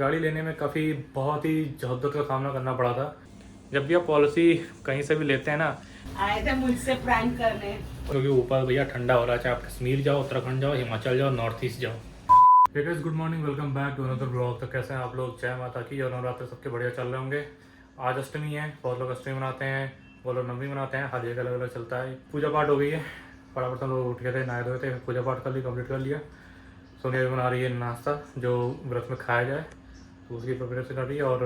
गाड़ी लेने में काफ़ी बहुत ही जहद्दत का सामना करना पड़ा था। जब भी आप पॉलिसी कहीं से भी लेते हैं ना, आए थे मुझसे प्रैंक करने। क्योंकि ऊपर भैया ठंडा हो रहा है, चाहे आप कश्मीर जाओ, उत्तराखंड जाओ, हिमाचल जाओ, नॉर्थ ईस्ट जाओ। Hey guys, good morning, welcome back to another blog. तो कैसे हैं आप लोग? जय माता की। और नवरात्र सबके बढ़िया चल रहे होंगे। आज अष्टमी है, बहुत लोग अष्टमी मनाते हैं, बहुत लोग नवमी मनाते हैं, हर जगह अलग अलग चलता है। पूजा पाठ हो गई है, फटाफट लोग उठ गए थे, नहाए धोए थे, पूजा पाठ कर ली, कंप्लीट कर लिया। सोनिया भी बना रही है नाश्ता जो व्रत में खाया जाए, तो उसकी प्रिपरेशन कर रही है। और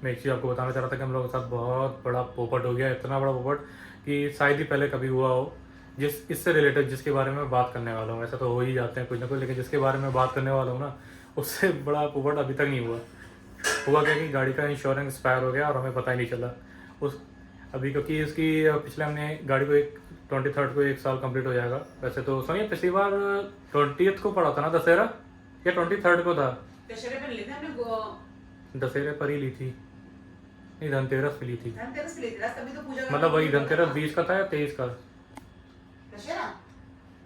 मैं एक चीज़ आपको बताना चाह रहा था कि हम लोगों के साथ बहुत बड़ा पोपट हो गया, इतना बड़ा पोपट कि शायद ही पहले कभी हुआ हो। इससे रिलेटेड जिसके बारे में बात करने वाला हूँ, ऐसा तो हो ही जाते हैं कुछ ना कुछ, लेकिन जिसके बारे में बात करने वाला हूँ ना, उससे बड़ा पोपट अभी तक नहीं हुआ क्या कि गाड़ी का इंश्योरेंस एक्सपायर हो गया और हमें पता ही नहीं चला उस अभी, क्योंकि इसकी पिछले हमने गाड़ी को 23 को 1 साल कंप्लीट हो जाएगा। वैसे तो सोनिया पिछली बार 20 को पड़ा था ना दशहरा, या 23 को था? दशहरे पर ली थी हमने, दशहरे पर ही ली थी, नहीं धनतेरस पे ली थी। धनतेरस पे ली थी, तभी तो पूजा मतलब वही धनतेरस 20 का था या 23 का? दशहरा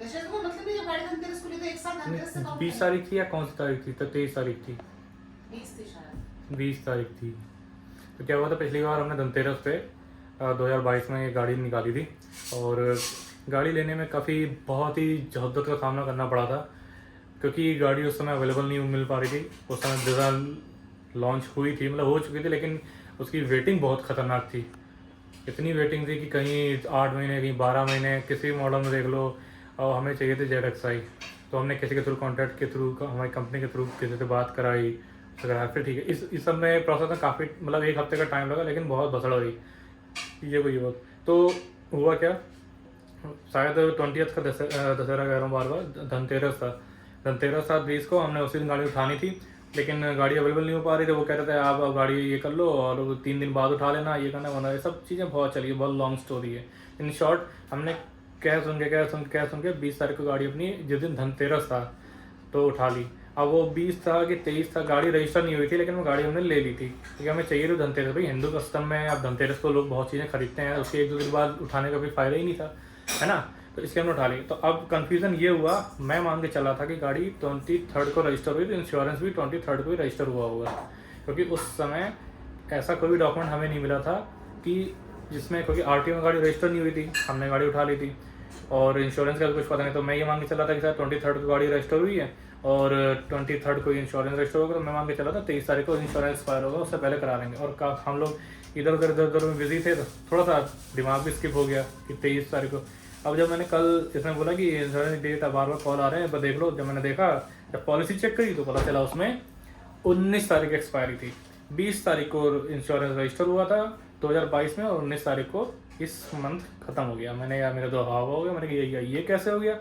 दशहरा को मतलब नहीं, जब गाड़ी धनतेरस को ली तो एक साथ धनतेरस से 20 तारीख थी या कौन सी तारीख थी? तो 23 तारीख थी, 20 थी शायद, 20 तारीख थी। तो क्या हुआ था, पिछली बार हमने धनतेरस पे 2022 में ये गाड़ी निकाली थी, और गाड़ी लेने में काफ़ी बहुत ही जहद्दत का सामना करना पड़ा था, क्योंकि गाड़ी उस समय अवेलेबल नहीं मिल पा रही थी। उस समय डिज़ाइन लॉन्च हुई थी, मतलब हो चुकी थी, लेकिन उसकी वेटिंग बहुत ख़तरनाक थी। इतनी वेटिंग थी कि कहीं 8 महीने, कहीं 12 महीने, किसी भी मॉडल में देख लो। और हमें चाहिए थे ZXi, तो हमने किसी के थ्रू, कॉन्टैक्ट के थ्रू, हमारी कंपनी के थ्रू किसी से बात कराई, फिर ठीक है। इस सब में प्रोसेस में काफ़ी, मतलब 1 हफ्ते का टाइम लगा, लेकिन बहुत भसड़ हुई ये कोई बात। तो हुआ क्या, शायद 20 का दशहरा कह रहा हूँ, बार बार धनतेरस था 20 को। हमने उसी दिन गाड़ी उठानी थी, लेकिन गाड़ी अवेलेबल नहीं हो पा रही थी। वो कह रहे थे आप अब गाड़ी ये कर लो और 3 दिन बाद उठा लेना, ये करना वरना, ये सब चीज़ें बहुत चली, बहुत लॉन्ग स्टोरी है। इन शॉर्ट, हमने कह सुन के 20 तारीख को गाड़ी अपनी, जिस दिन धनतेरस था, तो उठा ली। अब वो 20 था कि 23 था, गाड़ी रजिस्टर नहीं हुई थी, लेकिन वो गाड़ी हमने ले ली थी क्योंकि हमें चाहिए थी धनतेरस। भाई हिंदू कस्टम में अब धनतेरस को लोग बहुत चीज़ें खरीदते हैं, उसके 1-2 दिन बाद उठाने का कोई फ़ायदा ही नहीं था, है ना। तो इसके हमने उठा ली। तो अब कन्फ्यूज़न ये हुआ, मैं मान के चला था कि गाड़ी 23 को रजिस्टर हुई, तो इंश्योरेंस भी 23 को ही रजिस्टर हुआ होगा, क्योंकि उस समय ऐसा कोई डॉक्यूमेंट हमें नहीं मिला था कि जिसमें, क्योंकि RTO में गाड़ी रजिस्टर नहीं हुई थी, हमने गाड़ी उठा ली थी और इंश्योरेंस का कुछ पता नहीं। तो मैं ये मान के चला था कि सर 23 को गाड़ी रजिस्टर हुई है और 23 को इंश्योरेंस रजिस्टर होगा, तो मैं मान के चला था 23 तारीख को इंश्योरेंस एक्सपायर होगा, उससे पहले करा लेंगे। और हम लोग इधर उधर में बिजी थे, तो थोड़ा सा दिमाग भी स्किप हो गया कि 23 तारीख को। अब जब मैंने कल, इसने बोला कि इंश्योरेंस डेट, बार बार कॉल आ रहे हैं, पर देख लो, जब मैंने देखा, जब पॉलिसी चेक करी तो पता चला उसमें 19 तारीख एक्सपायरी थी। 20 तारीख को इंश्योरेंस रजिस्टर हुआ था 2022 में, और 19 तारीख को इस मंथ ख़त्म हो गया। मैंने यार, मेरा तो हवा हो गया, मैंने कहा ये कैसे हो गया,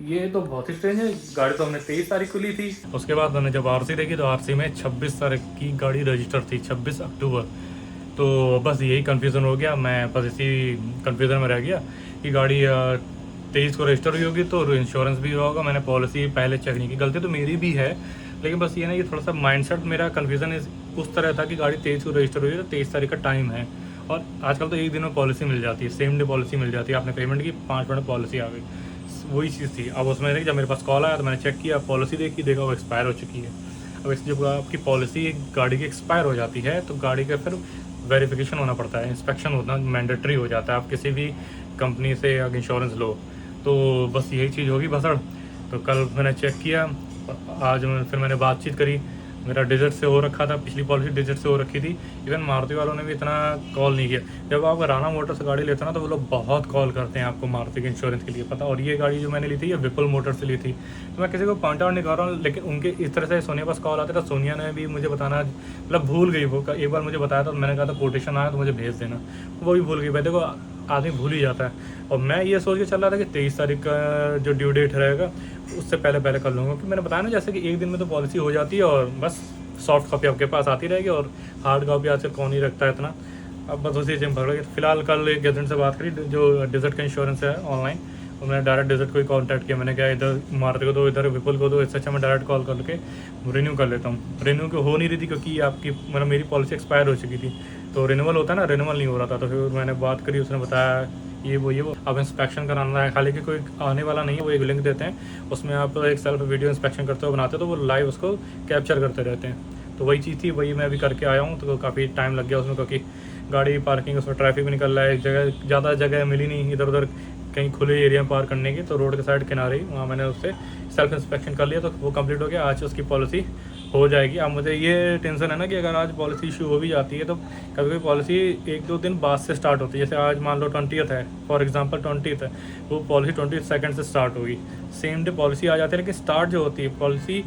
ये तो बहुत ही स्ट्रेंज है। गाड़ी तो हमने 23 तारीख को ली थी। उसके बाद मैंने जब RC देखी तो RC में 26 तारीख की गाड़ी रजिस्टर थी, 26 अक्टूबर। तो बस यही कन्फ्यूज़न हो गया, मैं बस इसी कन्फ्यूज़न में रह गया कि गाड़ी 23 को रजिस्टर हुई होगी तो इंश्योरेंस भी होगा। मैंने पॉलिसी पहले चेक नहीं की, गलती तो मेरी भी है, लेकिन बस ये ना, ये थोड़ा सा माइंडसेट मेरा कन्फ्यूज़न उस तरह था कि गाड़ी 23 को रजिस्टर हुई है, तो 23 तारीख का टाइम है। और आजकल तो एक दिन में पॉलिसी मिल जाती है, सेम डे पॉलिसी मिल जाती है, आपने पेमेंट की 5 मिनट पॉलिसी आ गई, वही चीज़ थी। अब उसमें जब मेरे पास कॉल आया तो मैंने चेक किया, पॉलिसी देखा वो एक्सपायर हो चुकी है। अब इस जब आपकी पॉलिसी गाड़ी की एक्सपायर हो जाती है तो गाड़ी का फिर वेरिफिकेशन होना पड़ता है, इंस्पेक्शन होना मैंडेटरी हो जाता है, आप किसी भी कंपनी से इंश्योरेंस लो। तो बस यही चीज़ होगी बसड़। तो कल मैंने चेक किया, आज फिर मैंने बातचीत करी, मेरा डिजिट से हो रखा था, पिछली पॉलिसी डिजिट से हो रखी थी। इवन मारुति वालों ने भी इतना कॉल नहीं किया। जब आप राणा मोटर्स से गाड़ी लेते ना, तो वो लोग बहुत कॉल करते हैं आपको मारुति के इंश्योरेंस के लिए, पता। और ये गाड़ी जो मैंने ली थी, ये विपुल मोटर्स से ली थी। तो मैं किसी को पॉइंट आउट नहीं कर रहा हूँ, लेकिन उनके इस तरह से सोनिया पास कॉल आते था। सोनिया ने भी मुझे बताना, मतलब भूल गई वो, एक बार मुझे बताया था, मैंने कहा था कोटेशन आया तो मुझे भेज देना, वो भी भूल गई। भाई देखो, आदमी भूल ही जाता है। और मैं ये सोच के चल रहा था कि 23 तारीख का जो ड्यू डेट रहेगा उससे पहले कर लूँगा, क्योंकि मैंने बताया ना, जैसे कि एक दिन में तो पॉलिसी हो जाती है और बस सॉफ्ट कॉपी आपके पास आती रहेगी, और हार्ड कॉपी आजकल कौन ही रखता है इतना। अब बस उसी चीज़ पकड़ गई। फिलहाल कल एक एजेंट से बात करी जो डिजिट का इंश्योरेंस है ऑनलाइन, और मैंने डायरेक्ट डिजिट को ही कॉन्टैक्ट किया। मैंने कहा इधर मारुति को दो, इधर विपुल को दो, इससे अच्छा मैं डायरेक्ट कॉल करके रिन्यू कर लेता हूँ। रिन्यू हो नहीं रही थी क्योंकि आपकी, मतलब मेरी पॉलिसी एक्सपायर हो चुकी थी, तो रिन्यूअल होता है ना, रिन्यूअल नहीं हो रहा था। तो फिर मैंने बात करी, उसने बताया ये वो अब इंस्पेक्शन कराना है, हालांकि कोई आने वाला नहीं है, वो एक लिंक देते हैं, उसमें आप एक सेल्फ वीडियो इंस्पेक्शन करते हो बनाते हो, तो वो लाइव उसको कैप्चर करते रहते हैं। तो वही चीज़ थी, वही मैं अभी करके आया हूँ। तो काफ़ी टाइम लग गया उसमें, क्योंकि गाड़ी पार्किंग उसमें ट्रैफिक भी निकल रहा है, एक जगह ज़्यादा जगह मिली नहीं इधर उधर कहीं खुले एरिया में पार्क करने की, तो रोड के साइड किनारे ही वहाँ मैंने उससे सेल्फ इंस्पेक्शन कर लिया, तो वो कंप्लीट हो गया। आज उसकी पॉलिसी हो जाएगी। अब मुझे ये टेंशन है ना कि अगर आज पॉलिसी इशू हो भी जाती है तो कभी कभी पॉलिसी 1-2 दिन बाद से स्टार्ट होती है। जैसे आज मान लो 20th है, फॉर एग्जांपल 20th है, वो पॉलिसी 22 से स्टार्ट होगी, सेम डे पॉलिसी आ जाती है। लेकिन स्टार्ट जो होती है पॉलिसी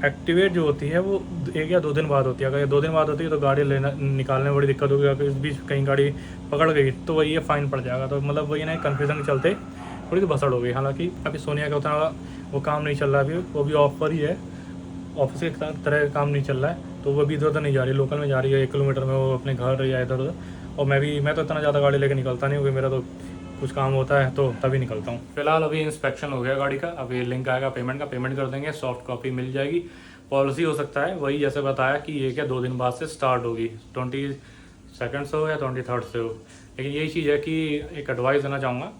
एक्टिवेट जो होती है वो 1 या 2 दिन बाद होती है। अगर ये 2 दिन बाद होती है तो गाड़ी लेना निकालने में बड़ी दिक्कत होगी। अगर इस बीच कहीं गाड़ी पकड़ गई तो वही ये फ़ाइन पड़ जाएगा। तो मतलब वही ना कन्फ्यूज़न के चलते थोड़ी सी भसड़ हो गई। हालांकि अभी सोनिया का उतना वो काम नहीं चल रहा, अभी वो भी ऑफ पर ही है, ऑफिस के तरह काम नहीं चल रहा है, तो वो भी इधर उधर नहीं जा रही, लोकल में जा रही है 1 किलोमीटर में वो अपने घर या इधर उधर। और मैं तो इतना ज़्यादा गाड़ी लेकर निकलता नहीं, क्योंकि मेरा तो कुछ काम होता है तो तभी निकलता हूँ। फिलहाल अभी इंस्पेक्शन हो गया गाड़ी का, अभी लिंक आएगा पेमेंट का, पेमेंट कर देंगे, सॉफ्ट कॉपी मिल जाएगी। पॉलिसी हो सकता है वही जैसे बताया कि ये क्या 2 दिन बाद से स्टार्ट होगी, 22 से हो या 23 से हो। लेकिन यही चीज़ है कि एक एडवाइस देना चाहूँगा,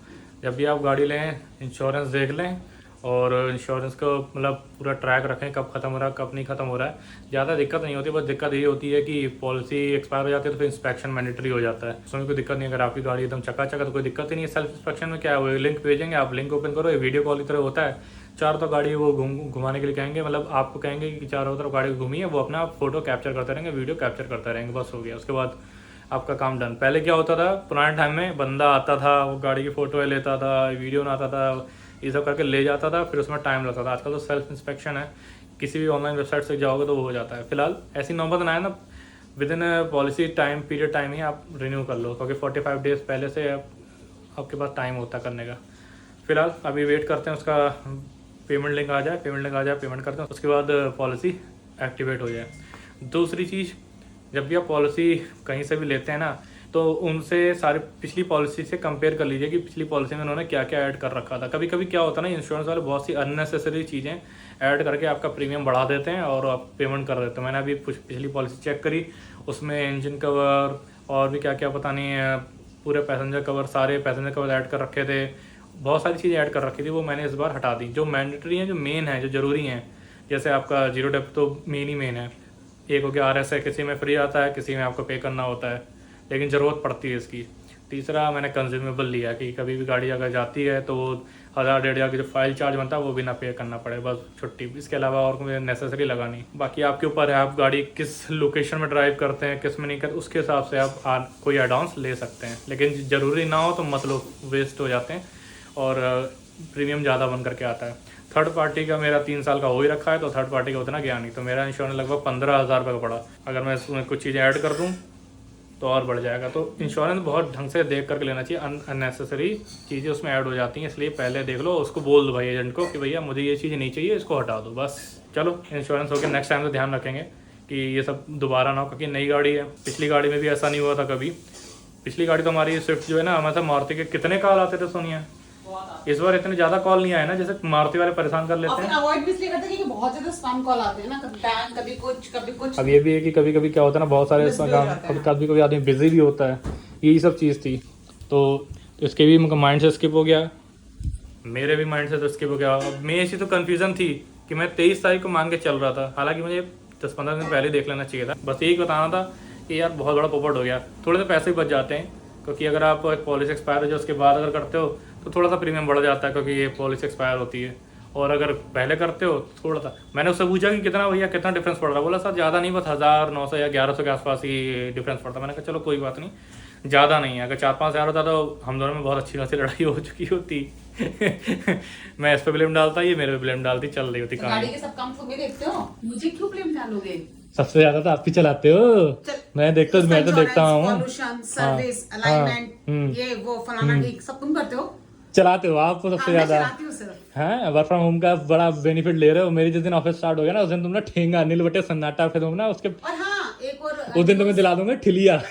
जब भी आप गाड़ी लें इंश्योरेंस देख लें, और इंश्योरेंस को मतलब पूरा ट्रैक रखें, कब ख़त्म हो रहा है कब नहीं ख़त्म हो रहा है। ज़्यादा दिक्कत नहीं होती, बस दिक्कत ये होती है कि पॉलिसी एक्सपायर हो जाती है तो फिर इंस्पेक्शन मैंडेटरी हो जाता है। उसमें कोई दिक्कत नहीं, अगर आपकी गाड़ी एकदम चकाचक है तो कोई दिक्कत ही नहीं है। सेल्फ इंस्पेक्शन में क्या है, वो लिंक भेजेंगे, आप लिंक ओपन करो, ये वीडियो कॉल की तरह होता है। चारों तो गाड़ी वो घुमाने के लिए कहेंगे, मतलब आपको कहेंगे कि चारों तरफ गाड़ी घूमी है, वो अपना आप फोटो कैप्चर करते रहेंगे, वीडियो कैप्चर करते रहेंगे, बस हो गया। उसके बाद आपका काम डन। पहले क्या होता था, पुराने टाइम में बंदा आता था, वो गाड़ी की फ़ोटो लेता था, वीडियो बनाता था, ये सब करके ले जाता था, फिर उसमें टाइम लगता था। आजकल तो सेल्फ इंस्पेक्शन है, किसी भी ऑनलाइन वेबसाइट से जाओगे तो वो हो जाता है। फिलहाल ऐसी नौबत ना है ना, with in policy time period time ही आप रिन्यू कर लो, क्योंकि 45 डेज़ पहले से आपके पास टाइम होता है करने का। फिलहाल अभी वेट करते हैं उसका पेमेंट लिंक आ जाए, पेमेंट करते हैं, उसके बाद पॉलिसी एक्टिवेट हो जाए। दूसरी चीज़, जब भी आप पॉलिसी कहीं से भी लेते हैं ना, तो उनसे सारे पिछली पॉलिसी से कंपेयर कर लीजिए कि पिछली पॉलिसी में उन्होंने क्या क्या ऐड कर रखा था। कभी कभी क्या होता है ना, इंश्योरेंस वाले बहुत सी अननेसेसरी चीज़ें ऐड करके आपका प्रीमियम बढ़ा देते हैं और आप पेमेंट कर देते हैं। मैंने अभी पिछली पॉलिसी चेक करी, उसमें इंजन कवर और भी क्या क्या पता नहीं है, पूरे पैसेंजर कवर, सारे पैसेंजर कवर ऐड कर रखे थे, बहुत सारी चीज़ें ऐड कर रखी थी, वो मैंने इस बार हटा दी। जो मैंडेटरी हैं, जो मेन है, जो ज़रूरी हैं, जैसे आपका जीरो डेप्थ तो मेन है, एक हो गया RS है, किसी में फ्री आता है, किसी में आपको पे करना होता है, लेकिन ज़रूरत पड़ती है इसकी। तीसरा मैंने कंज्यूमेबल लिया कि कभी भी गाड़ी अगर जाती है तो 1000-1500 की जो फाइल चार्ज बनता है वो भी ना पे करना पड़े, बस छुट्टी। इसके अलावा और कोई नेसेसरी लगा नहीं। बाकी आपके ऊपर है, आप गाड़ी किस लोकेशन में ड्राइव करते हैं, किस में नहीं करते, उसके हिसाब से आप कोई एडवांस ले सकते हैं। लेकिन ज़रूरी ना हो तो मत लो, वेस्ट हो जाते हैं और प्रीमियम ज़्यादा बन करके आता है। थर्ड पार्टी का मेरा 3 साल का हो ही रखा है, तो थर्ड पार्टी का उतना गया नहीं, तो मेरा इंश्योरेंस लगभग 15,000 रुपये का पड़ा। अगर मैं इसमें कुछ चीज़ें ऐड कर दूँ तो और बढ़ जाएगा। तो इंश्योरेंस बहुत ढंग से देख करके लेना चाहिए, अननेसेसरी चीज़ें उसमें ऐड हो जाती हैं, इसलिए पहले देख लो, उसको बोल दो भाई एजेंट को कि भैया मुझे ये चीज़ नहीं चाहिए, इसको हटा दो, बस। चलो इंश्योरेंस हो गया, नेक्स्ट टाइम से ध्यान रखेंगे कि ये सब दोबारा ना हो, क्योंकि नई गाड़ी है। पिछली गाड़ी में भी ऐसा नहीं हुआ था कभी। पिछली गाड़ी तो हमारी स्विफ्ट जो है ना, हमारे साथ मारुति के कितने कॉल आते थे सोनिया, इस बार इतने ज्यादा कॉल नहीं आए ना, जैसे मारुति वाले परेशान कर लेते हैं। अवॉइड भी इसलिए करते हैं क्योंकि बहुत ज्यादा स्पैम कॉल आते हैं ना, कभी बैंक, कभी कुछ। अब ये भी है कि कभी कभी क्या होता है ना, बहुत सारे कभी कभी आदमी बिजी भी होता है, यही सब चीज़ थी। तो इसके भी माइंड से स्किप हो गया, मेरे भी माइंड से तो स्किप हो गया। अब मेरी ऐसी तो कन्फ्यूज़न थी कि मैं 23 तारीख को मान के चल रहा था, हालांकि मुझे 10-15 दिन पहले देख लेना चाहिए था। बस यही बताना था कि यार बहुत बड़ा पोपट हो गया। थोड़े से पैसे भी बच जाते हैं, क्योंकि अगर आप पॉलिसी एक्सपायर हो जाए उसके बाद अगर करते हो तो थोड़ा सा प्रीमियम बढ़ जाता है, क्योंकि ये पॉलिसी एक्सपायर होती है। और अगर पहले करते हो तो थोड़ा सा, मैंने उससे पूछा कि कितना भैया कितना डिफरेंस पड़ रहा है, बोला सर ज़्यादा नहीं, बस 1900 या 1100 के आसपास ही डिफरेंस पड़ता। मैंने कहा चलो कोई बात नहीं, ज़्यादा नहीं है। अगर 4-5 हज़ार होता तो हम दोनों में बहुत अच्छी खासी लड़ाई हो चुकी होती। मैं इस पे ब्लेम डालता, ये मेरे पे ब्लेम डालती, चल रही होती गाड़ी के सब काम तुम ही देखते हो, मुझे क्यों ब्लेम डालोगे? सबसे ज्यादा तो आप ही चलाते हो, मैं देखता हूँ। सर्विस, अलाइनमेंट, ये वो फलाना ठीक सब तुम करते हो, चलाते हो आप सबसे ज्यादा। हाँ, वर्क फ्रॉम होम का बड़ा बेनिफिट ले रहे हो। मेरी जिस दिन ऑफिस स्टार्ट हो गया ना, उस दिन तुम ना ठेंगा नील बटे सन्नाटा फिर तुम ना उसके, और हाँ एक और उस दिन तुम्हें दिला दूंगा ठिलिया।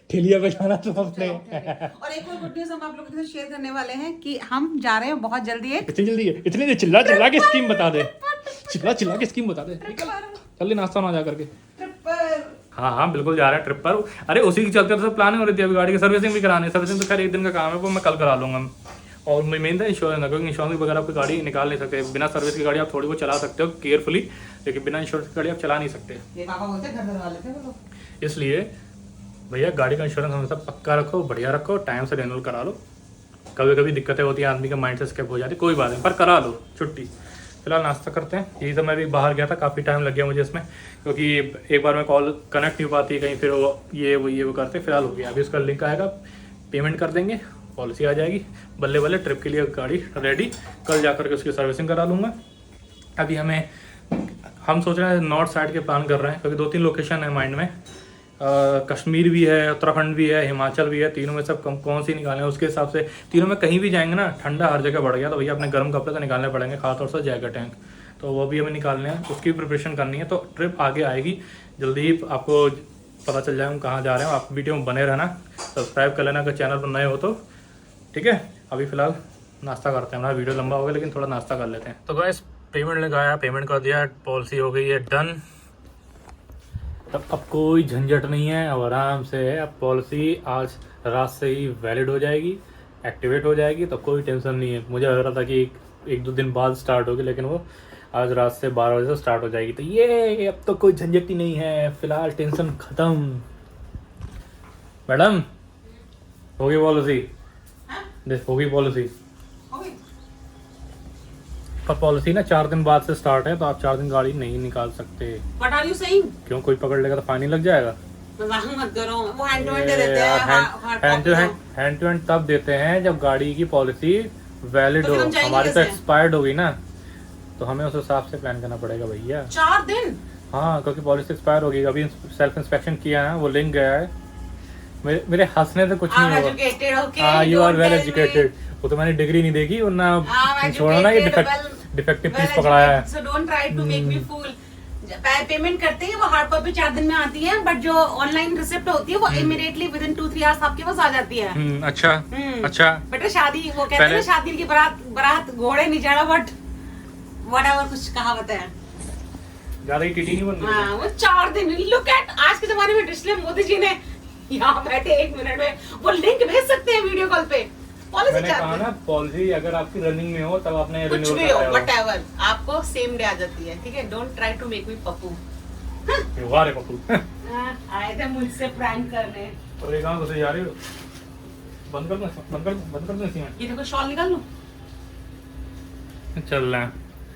ठिलिया पे जाना तुम अपने। और एक और गुड न्यूज़ हम आप लोगों के साथ शेयर करने वाले हैं कि हम जा रहे हैं बहुत जल्दी। इतनी जल्दी है? इतनी चिल्ला चिल्ला के स्कीम बता दे, चिल्ला के स्कीम बता दे, जल्दी नाश्ता ना जा करके। हाँ बिल्कुल जा रहे हैं ट्रिप पर। अरे उसी के चलते तो प्लानिंग हो रही थी, अभी गाड़ी की सर्विसिंग भी करानी है। सर्विसिंग तो खैर एक दिन का काम है, वो मैं कल करा लूंगा। और मेन था इंश्योरेंस, क्योंकि इंश्योरेंस वगैरह आपकी गाड़ी निकाल नहीं सकते। बिना सर्विस की गाड़ी आप थोड़ी बहुत चला सकते हो केयरफुली, लेकिन बिना इंश्योरेंस की गाड़ी आप चला नहीं सकते। ये पापा बोलते हैं घर वाले थे वो लोग। इसलिए भैया गाड़ी का इंश्योरेंस हमेशा पक्का रखो, बढ़िया रखो, टाइम से रिन्यूअल करा लो। कभी कभी दिक्कतें होती हैं, आदमी के माइंड से स्किप हो जाती है, कोई बात नहीं, पर करा लो छुट्टी। फिलहाल नाश्ता करते हैं। यही तो मैं भी बाहर गया था, काफ़ी टाइम लग गया मुझे इसमें, क्योंकि एक बार में कॉल कनेक्ट नहीं हो पाती कहीं, फिर वो करते। फिलहाल हो गया, अभी उसका लिंक आएगा, पेमेंट कर देंगे, पॉलिसी आ जाएगी। बल्ले बल्ले ट्रिप के लिए गाड़ी रेडी, कल जाकर के उसकी सर्विसिंग करा लूँगा। अभी हम सोच रहे हैं नॉर्थ साइड के प्लान कर रहे हैं, क्योंकि 2-3 लोकेशन है माइंड में। कश्मीर भी है, उत्तराखंड भी है, हिमाचल भी है। तीनों में सब कौन सी निकालें, उसके हिसाब से तीनों में कहीं भी जाएंगे ना, ठंडा हर जगह बढ़ गया, तो भैया अपने गर्म कपड़े तो निकालने पड़ेंगे, खासतौर से जैकेट हैं, तो वो भी हमें निकालने हैं, उसकी प्रिपरेशन करनी है। तो ट्रिप आगे आएगी, जल्दी ही आपको पता चल जाए हम कहाँ जा रहे हैं। आप वीडियो में बने रहना, सब्सक्राइब कर लेना अगर चैनल पर नए हो तो, ठीक है। अभी फिलहाल नाश्ता करते हैं, हमारा वीडियो लंबा हो गया, लेकिन थोड़ा नाश्ता कर लेते हैं। तो गाइस पेमेंट लगाया, पेमेंट कर दिया, पॉलिसी हो गई है डन। तब अब कोई झंझट नहीं है, अब आराम से है। अब पॉलिसी आज रात से ही वैलिड हो जाएगी, एक्टिवेट हो जाएगी, तो कोई टेंशन नहीं है। मुझे लग रहा था कि एक दो दिन बाद स्टार्ट होगी, लेकिन वो आज रात से 12 बजे से स्टार्ट हो जाएगी। तो ये अब तो कोई झंझट ही नहीं है, फिलहाल टेंशन खत्म। मैडम होगी पॉलिसी, होगी पॉलिसी, पर पॉलिसी ना 4 दिन बाद से स्टार्ट है, तो आप 4 दिन गाड़ी नहीं निकाल सकते। What are you saying? क्यों, कोई पकड़ लेगा तो फाइन लग जाएगा? मजाक मत करो, वो हैंड टू हैंड दे देते हैं। हैंड टू हैंड तब देते हैं जब गाड़ी की पॉलिसी वैलिड तो हो। फिर हम जाएंगे हमारी तो कैसे? एक्सपायर्ड हो गई ना, तो हमें उस हिसाब से प्लान करना पड़ेगा भैया। 4 दिन? हाँ, क्योंकि पॉलिसी एक्सपायर होगी। अभी सेल्फ इंस्पेक्शन किया है, वो लिंक गया है। मेरे हंसने से कुछ नहीं होगा। हाँ, यू आर वेल एजुकेटेड। वो तो मैंने डिग्री नहीं देखी, वरना छोड़ो ना, ये डिफेक्टिव पीस पकड़ाया है। So don't try to make me fool. Payment करते हैं वो हार्ड कॉपी 4 दिन में आती है, बट जो ऑनलाइन रिसिप्ट होती है वो इमीडिएटली विद इन 2-3 आवर्स आपके पास आ जाती है। अच्छा अच्छा। बेटा शादी, वो कहते हैं ना शादी की बारात घोड़े नहीं चढ़ा, बट व्हाटएवर कुछ कहावत है, ज्यादा ही टीटी नहीं बन रही। हाँ, वो 4 दिन। लुक एट, आज के जमाने में इसलिए मोदी जी ने यहाँ बैठे 1 मिनट में वो लिंक भेज सकते हैं वीडियो कॉल पे। पॉलिसी मैंने कहा ना, पॉलिसी अगर आपकी रनिंग में हो तब आपने कुछ भी हो, व्हाटएवर, आपको सेम डे आ जाती है, ठीक है। Don't try to make me Pappu. वाह रे पप्पू। आए थे मुझसे प्रैंक करने। और ये कहाँ घुसे जा रही हो? बंद कर दो इसी में। ये देखो, शॉल निकाल लो। चल रहा है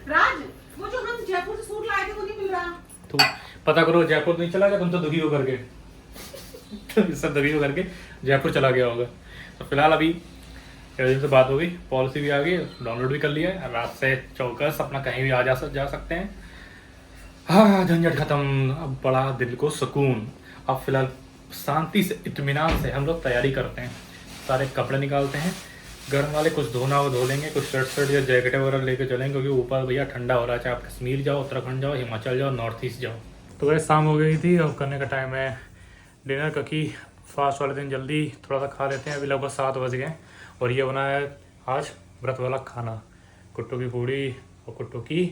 राज, वो जो हम जयपुर से सूट लाए थे वो नहीं मिल रहा। तू पता करो, जयपुर नहीं चला गया तुम तो दुखी हो करके। सब दुखी हो करके जयपुर चला गया होगा। तो फिलहाल अभी एजेंट से बात हो गई, पॉलिसी भी आ गई, डाउनलोड भी कर लिया है। रात से चौकस अपना कहीं भी जा सकते हैं। हाँ, झंझट खत्म, अब बड़ा दिल को सुकून। अब फिलहाल शांति से, इत्मीनान से हम लोग तैयारी करते हैं। सारे कपड़े निकालते हैं, गर्म वाले कुछ धोना वो धो लेंगे, कुछ शर्ट या जैकेटें वगैरह लेके चलेंगे, क्योंकि ऊपर भैया ठंडा हो रहा है। चाहे आप कश्मीर जाओ, उत्तराखंड जाओ, हिमाचल जाओ, नॉर्थ ईस्ट जाओ। तो वैसे शाम हो गई थी, अब करने का टाइम है डिनर, क्योंकि फास्ट वाले दिन जल्दी थोड़ा सा खा लेते हैं। अभी लगभग 7 बज गए, और ये बना है आज व्रत वाला खाना, कुट्टू की पूड़ी और कुट्टू की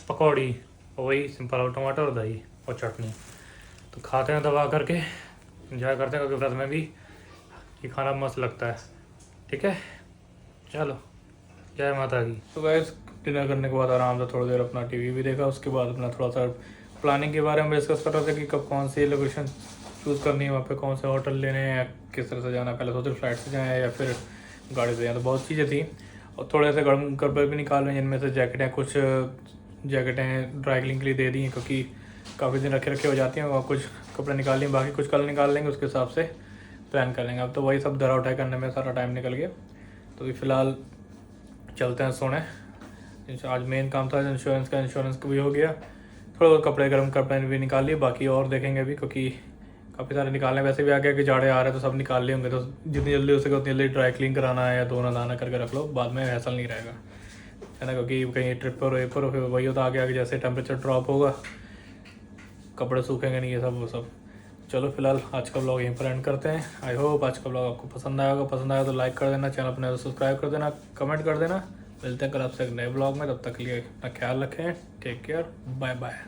पकौड़ी, और वही सिंपल और टमाटर और दही और चटनी। तो खाते हैं दबा करके, एंजॉय करते हैं, क्योंकि व्रत में भी ये खाना मस्त लगता है। ठीक है, चलो, जय माता की। तो गाइस डिनर करने के बाद आराम से थोड़ी देर अपना टीवी भी देखा, उसके बाद अपना थोड़ा सा प्लानिंग के बारे में डिस्कस कर रहे थे कि कब कौन सी लोकेशन चूज़ करनी है, वहाँ पे कौन से होटल लेने हैं, या किस तरह से जाना है। पहले सोचे फ्लाइट से जाएँ या फिर गाड़ी से जाएँ, तो बहुत चीज़ें थी। और थोड़े से गर्म कपड़े भी निकाल रहे हैं, जिनमें से जैकेटें, कुछ जैकेटें ड्राई क्लीन के लिए दे दी हैं, क्योंकि काफ़ी दिन रखे हो जाती हैं। और कुछ कपड़े निकाल लिए, बाकी कुछ कल निकाल लेंगे, उसके हिसाब से प्लान कर लेंगे। अब तो वही सब धरा उठाई करने में सारा टाइम निकल गया। तो फिलहाल चलते हैं सोने। आज मेन काम था इंश्योरेंस का भी हो गया। थोड़ा बहुत कपड़े, गर्म कपड़े भी निकाल लिए, बाकी और देखेंगे अभी, क्योंकि काफ़ी सारे निकालने वैसे भी आ गया कि जाड़े आ रहे हैं, तो सब निकाल लिए होंगे। तो जितनी जल्दी हो सके उतनी जल्दी ड्राई क्लीन कराना है या धोना दाना करके रख लो, बाद में हैसल नहीं रहेगा, है ना। क्योंकि कहीं ट्रिप पर हो फिर वही होता आगे जैसे टेम्परेचर ड्रॉप होगा, कपड़े सूखेंगे नहीं, ये सब वो सब। चलो फिलहाल आज का ब्लॉग यहीं पर एंड करते हैं। आई होप आज का ब्लॉग आपको पसंद आया होगा। पसंद आया तो लाइक कर देना, चैनल अपने सब्सक्राइब कर देना, कमेंट कर देना। मिलते हैं कल आपसे एक नए ब्लॉग में, तब तक के लिए अपना ख्याल रखें। Take care, bye bye.